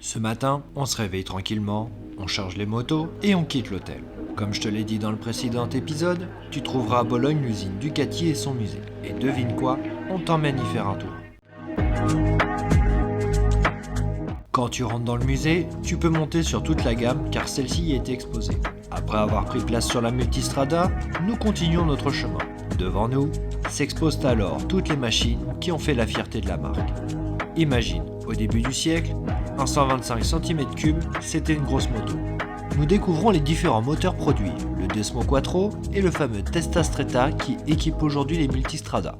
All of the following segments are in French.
Ce matin, on se réveille tranquillement, on charge les motos et on quitte l'hôtel. Comme je te l'ai dit dans le précédent épisode, tu trouveras à Bologne l'usine Ducati et son musée. Et devine quoi, on t'emmène y faire un tour. Quand tu rentres dans le musée, tu peux monter sur toute la gamme car celle-ci y est exposée. Après avoir pris place sur la multistrada, nous continuons notre chemin. Devant nous, s'exposent alors toutes les machines qui ont fait la fierté de la marque. Imagine, au début du siècle, un 125 cm3, c'était une grosse moto. Nous découvrons les différents moteurs produits, le Desmo Quattro et le fameux Testa Stretta qui équipent aujourd'hui les multistradas.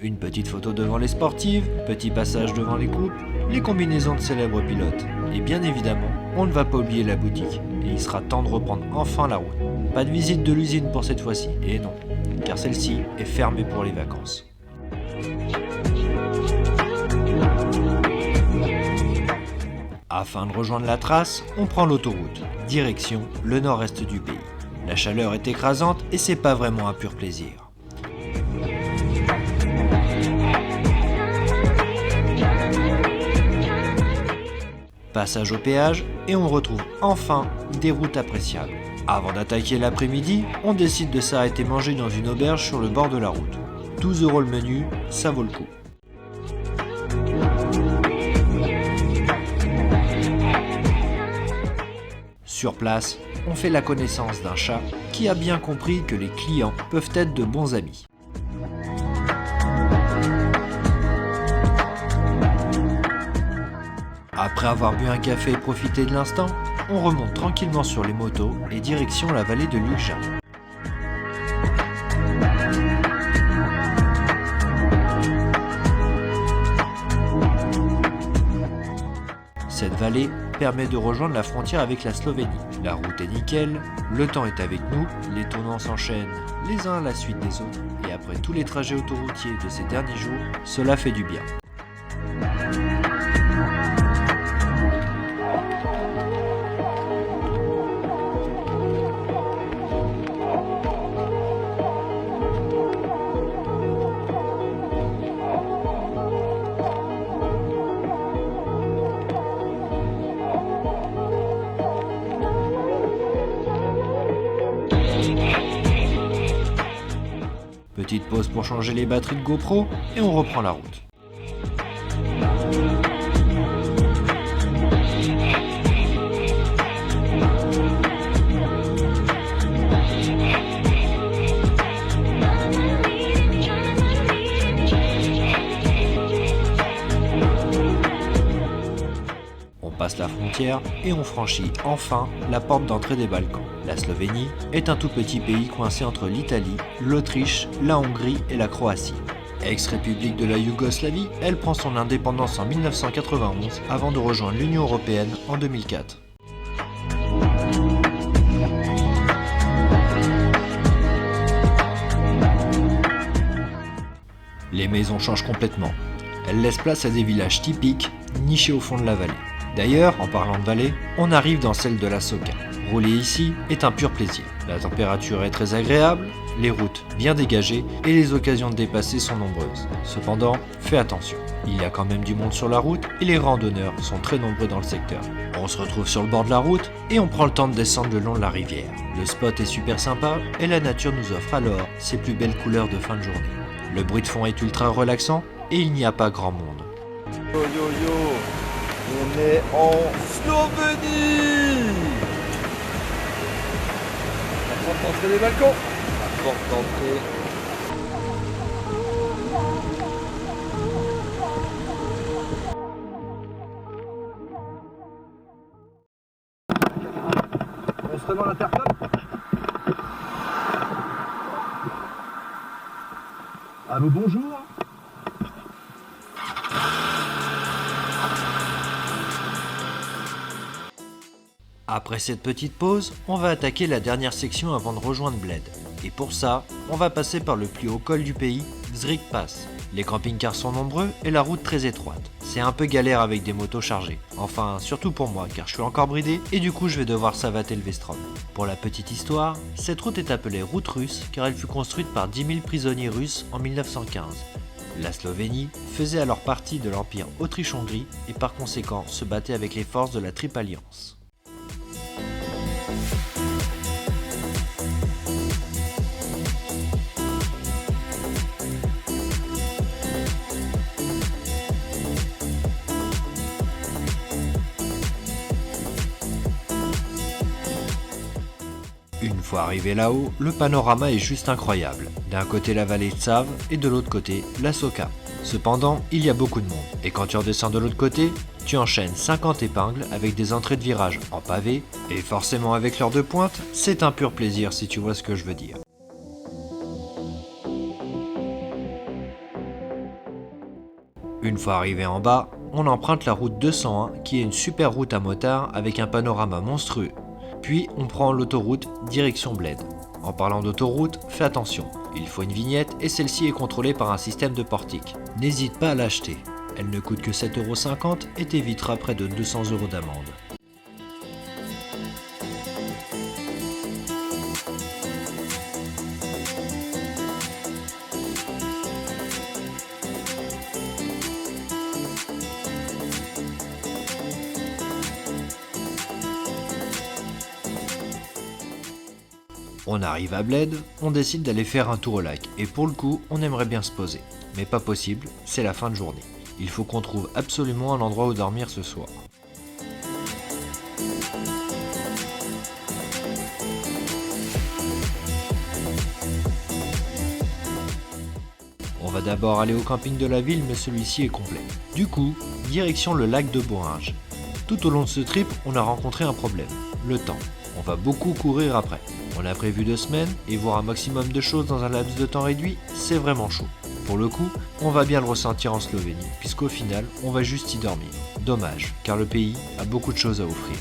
Une petite photo devant les sportives, petit passage devant les coupes, les combinaisons de célèbres pilotes. Et bien évidemment, on ne va pas oublier la boutique. Et il sera temps de reprendre enfin la route. Pas de visite de l'usine pour cette fois-ci, et non, car celle-ci est fermée pour les vacances. Afin de rejoindre la trace, on prend l'autoroute, direction le nord-est du pays. La chaleur est écrasante et c'est pas vraiment un pur plaisir. Passage au péage et on retrouve enfin des routes appréciables. Avant d'attaquer l'après-midi, on décide de s'arrêter manger dans une auberge sur le bord de la route. 12 € le menu, ça vaut le coup. Sur place, on fait la connaissance d'un chat qui a bien compris que les clients peuvent être de bons amis. Après avoir bu un café et profité de l'instant, on remonte tranquillement sur les motos et direction la vallée de Lugja. Cette vallée permet de rejoindre la frontière avec la Slovénie. La route est nickel, le temps est avec nous, les tournants s'enchaînent les uns à la suite des autres, et après tous les trajets autoroutiers de ces derniers jours, cela fait du bien. Petite pause pour changer les batteries de GoPro et on reprend la route. On passe la frontière et on franchit enfin la porte d'entrée des Balkans. La Slovénie est un tout petit pays coincé entre l'Italie, l'Autriche, la Hongrie et la Croatie. Ex-république de la Yougoslavie, elle prend son indépendance en 1991 avant de rejoindre l'Union européenne en 2004. Les maisons changent complètement. Elles laissent place à des villages typiques, nichés au fond de la vallée. D'ailleurs, en parlant de vallée, on arrive dans celle de la Soka. Rouler ici est un pur plaisir. La température est très agréable, les routes bien dégagées et les occasions de dépasser sont nombreuses. Cependant, fais attention, il y a quand même du monde sur la route et les randonneurs sont très nombreux dans le secteur. On se retrouve sur le bord de la route et on prend le temps de descendre le long de la rivière. Le spot est super sympa et la nature nous offre alors ses plus belles couleurs de fin de journée. Le bruit de fond est ultra relaxant et il n'y a pas grand monde. Yo yo yo, on est en Slovénie. La porte d'entrée des Balkans. La porte d'entrée. On se demande l'interphone. Allô, bonjour. Après cette petite pause, on va attaquer la dernière section avant de rejoindre Bled. Et pour ça, on va passer par le plus haut col du pays, Zrik Pass. Les camping-cars sont nombreux et la route très étroite. C'est un peu galère avec des motos chargées. Enfin, surtout pour moi, car je suis encore bridé et du coup je vais devoir savater le Vestrom. Pour la petite histoire, cette route est appelée route russe car elle fut construite par 10 000 prisonniers russes en 1915. La Slovénie faisait alors partie de l'empire Autriche-Hongrie et par conséquent se battait avec les forces de la Triple Alliance. Une fois arrivé là-haut, le panorama est juste incroyable. D'un côté la vallée de Save et de l'autre côté la Soka. Cependant, il y a beaucoup de monde. Et quand tu redescends de l'autre côté, tu enchaînes 50 épingles avec des entrées de virage en pavé. Et forcément avec l'heure de pointe, c'est un pur plaisir si tu vois ce que je veux dire. Une fois arrivé en bas, on emprunte la route 201 qui est une super route à motard avec un panorama monstrueux. Puis on prend l'autoroute direction Bled. En parlant d'autoroute, fais attention, il faut une vignette et celle-ci est contrôlée par un système de portique. N'hésite pas à l'acheter, elle ne coûte que 7,50 € et t'évitera près de 200 € d'amende. On arrive à Bled, on décide d'aller faire un tour au lac, et pour le coup, on aimerait bien se poser. Mais pas possible, c'est la fin de journée. Il faut qu'on trouve absolument un endroit où dormir ce soir. On va d'abord aller au camping de la ville, mais celui-ci est complet. Du coup, direction le lac de Bourringes. Tout au long de ce trip, on a rencontré un problème, le temps. On va beaucoup courir après. On a prévu 2 semaines et voir un maximum de choses dans un laps de temps réduit, c'est vraiment chaud. Pour le coup, on va bien le ressentir en Slovénie, puisqu'au final, on va juste y dormir. Dommage, car le pays a beaucoup de choses à offrir.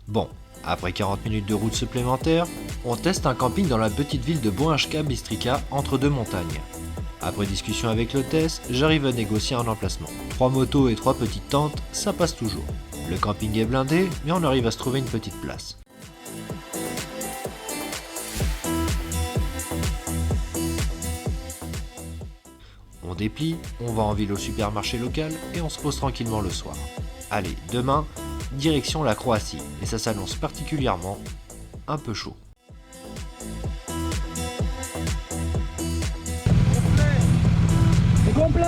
Bon, après 40 minutes de route supplémentaire, on teste un camping dans la petite ville de Boinjka Bistrica entre 2 montagnes. Après discussion avec l'hôtesse, j'arrive à négocier un emplacement. 3 motos et 3 petites tentes, ça passe toujours. Le camping est blindé, mais on arrive à se trouver une petite place. On déplie, on va en ville au supermarché local et on se pose tranquillement le soir. Allez, demain, direction la Croatie, et ça s'annonce particulièrement un peu chaud. C'est complet.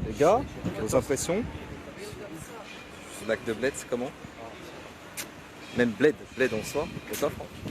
Les gars, vos impressions? Ce lac de Bled, c'est comment? Même Bled en soi, c'est ça, Franck?